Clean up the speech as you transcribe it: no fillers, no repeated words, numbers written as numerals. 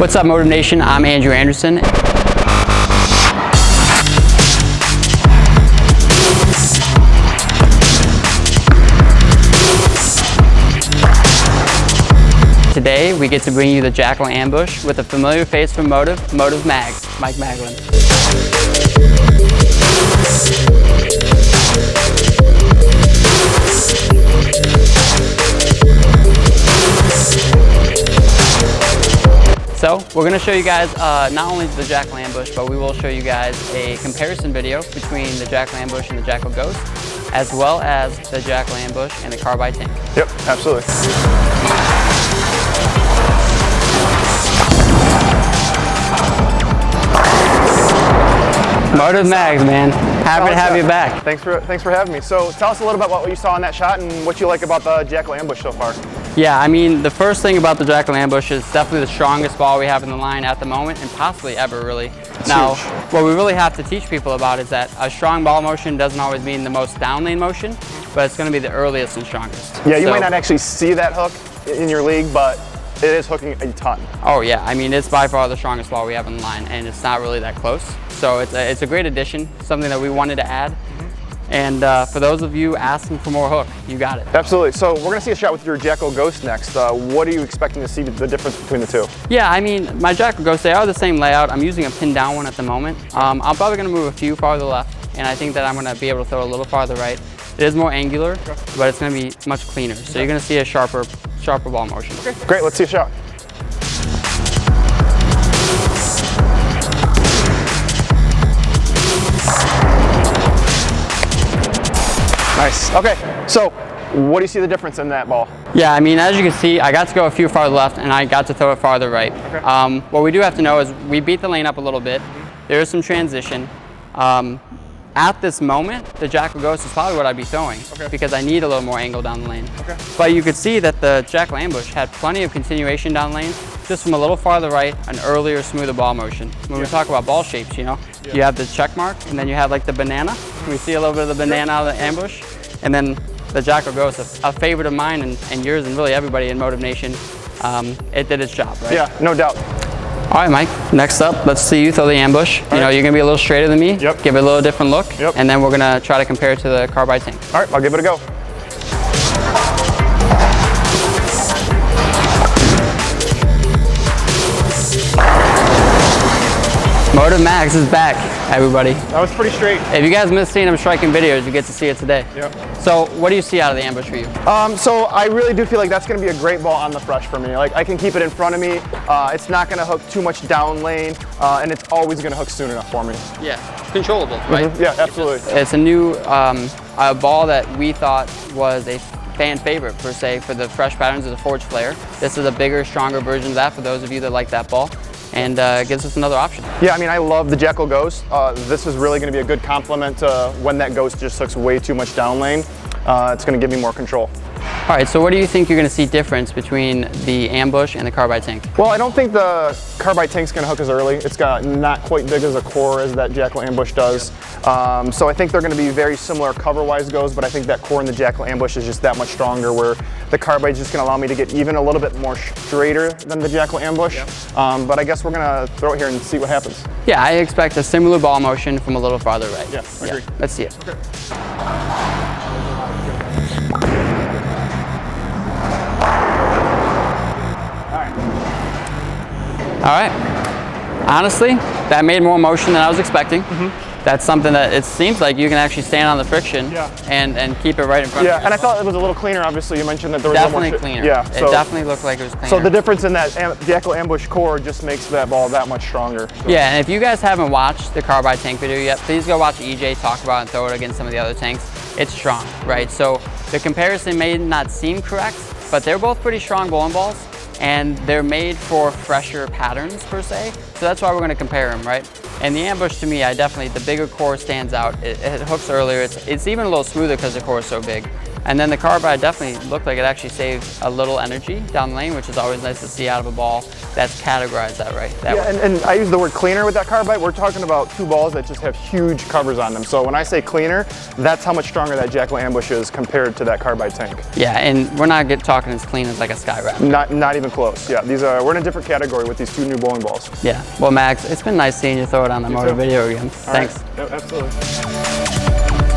What's up, Motive Nation? I'm Andrew Anderson. Today, we get to bring you the Jackal Ambush with a familiar face from Motive, Motive Mags, Mike Magolan. So we're going to show you guys not only the Jackal Ambush, but we will show you guys a comparison video between the Jackal Ambush and the Jackal Ghost, as well as the Jackal Ambush and the Carbide tank. Yep, absolutely. Motive Mags, man. Happy to have you back. Thanks for having me. So tell us a little about what you saw in that shot and what you like about the Jackal Ambush so far. Yeah, I mean, the first thing about the Jackal Ambush is definitely the strongest ball we have in the line at the moment, and possibly ever, really. Now, what we really have to teach people about is that a strong ball motion doesn't always mean the most down lane motion, but it's going to be the earliest and strongest. Yeah, you might not actually see that hook in your league, but it is hooking a ton. Oh yeah, I mean, it's by far the strongest ball we have in the line, and it's not really that close. So it's a great addition, something that we wanted to add. And for those of you asking for more hook, you got it. Absolutely. So we're gonna see a shot with your Jackal Ghost next. What are you expecting to see the difference between the two? Yeah, I mean, my Jackal Ghost, they are the same layout. I'm using a pin down one at the moment. I'm probably gonna move a few farther left, and I think that I'm gonna be able to throw a little farther right. It is more angular, but it's gonna be much cleaner. So you're gonna see a sharper ball motion. Okay, great, let's see a shot. Nice. Okay, so what do you see the difference in that ball? Yeah, I mean, as you can see, I got to go a few farther left and I got to throw it farther right. Okay. What we do have to know is we beat the lane up a little bit. There is some transition. At this moment, the Jackal Ghost is probably what I'd be throwing because I need a little more angle down the lane. Okay. But you could see that the Jackal Ambush had plenty of continuation down lane, just from a little farther right, an earlier, smoother ball motion. When we talk about ball shapes, you know, you have the check mark, and then you have like the banana. We see a little bit of the banana out of the ambush, and then the Jackal Ghost, a favorite of mine and yours and really everybody in Motive Nation. It did its job, right? Yeah, no doubt. All right, Mike, next up, let's see you throw the ambush. You know, you're gonna be a little straighter than me. Yep. Give it a little different look. Yep. And then we're gonna try to compare it to the Carbide tank. All right, I'll give it a go. Motive Mags is back, everybody. That was pretty straight. If you guys missed seeing him striking videos, you get to see it today. Yep. So what do you see out of the ambush for you? So I really do feel like that's gonna be a great ball on the fresh for me. Like I can keep it in front of me. It's not gonna hook too much down lane, and it's always gonna hook soon enough for me. Yeah, controllable, right? Yeah, absolutely. It's a new a ball that we thought was a fan favorite per se for the fresh patterns of the Forge Flare. This is a bigger, stronger version of that for those of you that like that ball. And gives us another option. Yeah, I mean, I love the Jackal Ghost. This is really going to be a good complement to when that Ghost just hooks way too much down lane. It's going to give me more control. All right, so what do you think you're going to see difference between the ambush and the Carbide tank? Well, I don't think the Carbide tank's going to hook as early. It's got not quite big as a core as that Jackal Ambush does. So I think they're going to be very similar cover-wise goes, but I think that core in the Jackal Ambush is just that much stronger, where the Carbide's just going to allow me to get even a little bit more straighter than the Jackal Ambush. But I guess we're going to throw it here and see what happens. Yeah, I expect a similar ball motion from a little farther right. Yeah, I agree. Let's see it. Okay. All right. Honestly, that made more motion than I was expecting. That's something that it seems like you can actually stand on the friction and keep it right in front of you. Yeah, and I thought it was a little cleaner. Obviously, you mentioned that there was definitely a little more cleaner. Yeah, so it definitely looked like it was cleaner. So the difference in that Jackal Ambush core just makes that ball that much stronger. So. Yeah, and if you guys haven't watched the Carbide tank video yet, please go watch EJ talk about it and throw it against some of the other tanks. It's strong, right? So the comparison may not seem correct, but they're both pretty strong bowling balls, and they're made for fresher patterns per se. So that's why we're gonna compare them, right? And the ambush, to me, the bigger core stands out. It hooks earlier. It's even a little smoother because the core is so big. And then the Carbide definitely looked like it actually saved a little energy down the lane, which is always nice to see out of a ball that's categorized that way. And I use the word cleaner with that Carbide. We're talking about two balls that just have huge covers on them. So when I say cleaner, that's how much stronger that Jackal Ambush is compared to that Carbide tank. Yeah, and we're not talking as clean as like a Sky Raptor. Not even close. Yeah, we're in a different category with these two new bowling balls. Yeah. Well, Max, it's been nice seeing you throw it on the MOTIV video again. Thanks. Right. Yep, absolutely.